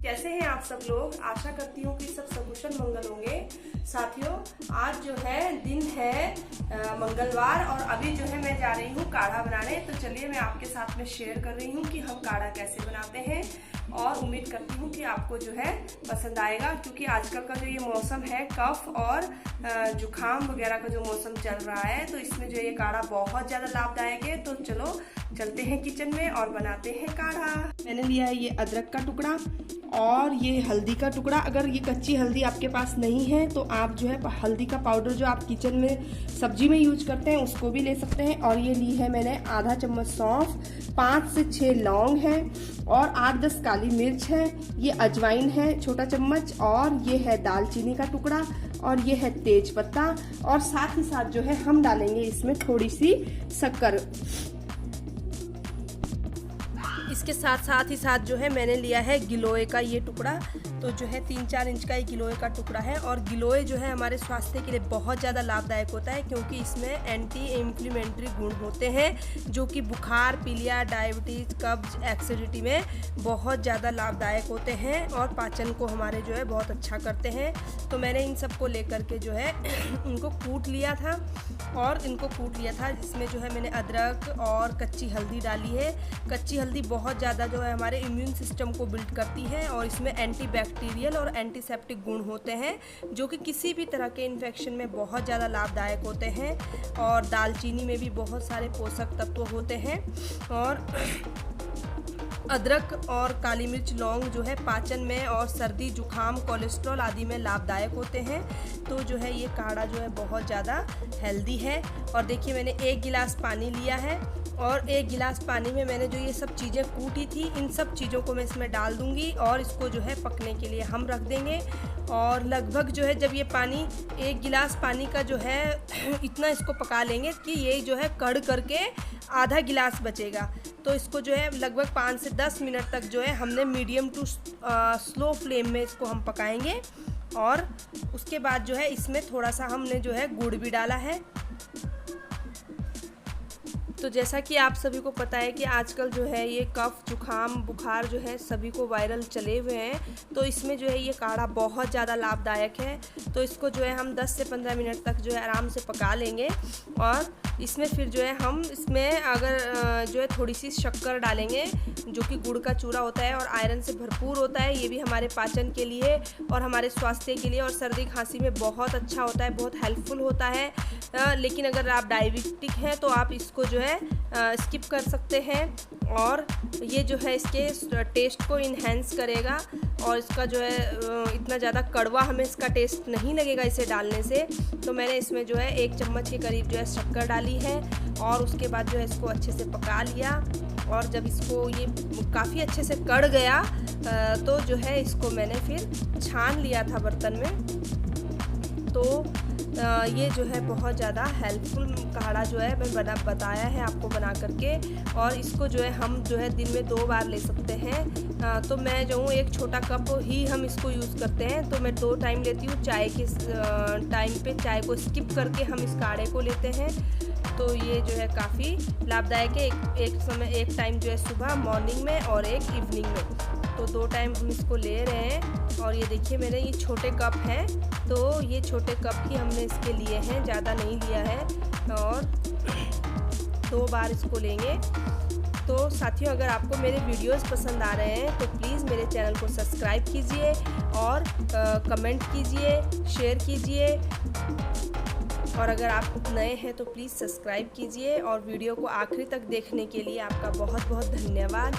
कैसे हैं आप सब लोग। आशा करती हूँ कि सब सकुशल मंगल होंगे। साथियों, आज जो है दिन है मंगलवार और अभी जो है मैं जा रही हूँ काढ़ा बनाने। तो चलिए मैं आपके साथ में शेयर कर रही हूँ कि हम काढ़ा कैसे बनाते हैं और उम्मीद करती हूँ कि आपको जो है पसंद आएगा, क्योंकि आजकल का जो ये मौसम है कफ और जुखाम वगैरह का जो मौसम चल रहा है, तो इसमें जो ये काढ़ा बहुत ज़्यादा लाभदायक है। तो चलो चलते हैं किचन में और बनाते हैं काढ़ा। मैंने लिया है ये अदरक का टुकड़ा और ये हल्दी का टुकड़ा। अगर ये कच्ची हल्दी आपके पास नहीं है तो आप जो है हल्दी का पाउडर जो आप किचन में सब्जी में यूज करते हैं उसको भी ले सकते हैं। और ये ली है मैंने आधा चम्मच सौंफ, 5 से 6 लौंग है और 8-10 काली मिर्च है। ये अजवाइन है छोटा चम्मच और ये है दालचीनी का टुकड़ा और ये है तेज पत्ता। और साथ ही साथ जो है हम डालेंगे इसमें थोड़ी सी शक्कर। इसके साथ ही जो है मैंने लिया है गिलोय का ये टुकड़ा। तो जो है 3-4 इंच का ये गिलोय का टुकड़ा है। और गिलोय जो है हमारे स्वास्थ्य के लिए बहुत ज़्यादा लाभदायक होता है, क्योंकि इसमें एंटी इन्फ्लेमेटरी गुण होते हैं जो कि बुखार, पीलिया, डायबिटीज़, कब्ज, एसिडिटी में बहुत ज़्यादा लाभदायक होते हैं और पाचन को हमारे जो है बहुत अच्छा करते हैं। तो मैंने इन सब को लेकर के जो है इनको कूट लिया था जिसमें जो है मैंने अदरक और कच्ची हल्दी डाली है। कच्ची हल्दी बहुत ज़्यादा जो है हमारे इम्यून सिस्टम को बिल्ड करती है और इसमें एंटी बैक्टीरियल और एंटीसेप्टिक गुण होते हैं जो कि किसी भी तरह के इन्फेक्शन में बहुत ज़्यादा लाभदायक होते हैं। और दालचीनी में भी बहुत सारे पोषक तत्व होते हैं। और अदरक और काली मिर्च, लौंग जो है पाचन में और सर्दी, जुखाम, कोलेस्ट्रॉल आदि में लाभदायक होते हैं। तो जो है ये काढ़ा जो है बहुत ज़्यादा हेल्दी है। और देखिए मैंने 1 गिलास पानी लिया है और 1 गिलास पानी में मैंने जो ये सब चीज़ें कूटी थी, इन सब चीज़ों को मैं इसमें डाल दूंगी और इसको जो है पकने के लिए हम रख देंगे। और लगभग जो है जब ये पानी 1 गिलास पानी का जो है इतना इसको पका लेंगे कि ये जो है कड़ करके आधा गिलास बचेगा। तो इसको जो है लगभग 5 से 10 मिनट तक जो है हमने मीडियम टू स्लो फ्लेम में इसको हम पकाएंगे। और उसके बाद जो है इसमें थोड़ा सा हमने जो है गुड़ भी डाला है। तो जैसा कि आप सभी को पता है कि आजकल जो है ये कफ, जुखाम, बुखार जो है सभी को वायरल चले हुए हैं। तो इसमें जो है ये काढ़ा बहुत ज़्यादा लाभदायक है। तो इसको जो है हम 10 से 15 मिनट तक जो है आराम से पका लेंगे। और इसमें फिर जो है हम इसमें अगर जो है थोड़ी सी शक्कर डालेंगे जो कि गुड़ का चूरा होता है और आयरन से भरपूर होता है। ये भी हमारे पाचन के लिए और हमारे स्वास्थ्य के लिए और सर्दी खांसी में बहुत अच्छा होता है, बहुत हेल्पफुल होता है। लेकिन अगर आप डायबिटिक हैं तो आप इसको जो है स्किप कर सकते हैं। और ये जो है इसके टेस्ट को इन्हेंस करेगा और इसका जो है इतना ज़्यादा कड़वा हमें इसका टेस्ट नहीं लगेगा इसे डालने से। तो मैंने इसमें जो है 1 चम्मच के करीब जो है शक्कर डाली है और उसके बाद जो है इसको अच्छे से पका लिया। और जब इसको ये काफ़ी अच्छे से कड़ गया तो जो है इसको मैंने फिर छान लिया था बर्तन में। तो ये जो है बहुत ज़्यादा हेल्पफुल काढ़ा जो है मैं बताया है आपको बना करके। और इसको जो है हम जो है दिन में 2 बार ले सकते हैं। तो मैं जो हूँ 1 छोटा कप ही हम इसको यूज़ करते हैं। तो मैं 2 टाइम लेती हूँ। चाय के टाइम पे चाय को स्किप करके हम इस काढ़े को लेते हैं। तो ये जो है काफ़ी लाभदायक है। एक टाइम जो है सुबह मॉर्निंग में और एक इवनिंग में। तो 2 टाइम हम इसको ले रहे हैं। और ये देखिए मैंने ये छोटे कप हैं, तो ये छोटे कप ही हमने इसके लिए हैं, ज़्यादा नहीं लिया है। और 2 बार इसको लेंगे। तो साथियों, अगर आपको मेरे वीडियोस पसंद आ रहे हैं तो प्लीज़ मेरे चैनल को सब्सक्राइब कीजिए और कमेंट कीजिए, शेयर कीजिए। और अगर आप नए हैं तो प्लीज़ सब्सक्राइब कीजिए। और वीडियो को आखिरी तक देखने के लिए आपका बहुत बहुत धन्यवाद।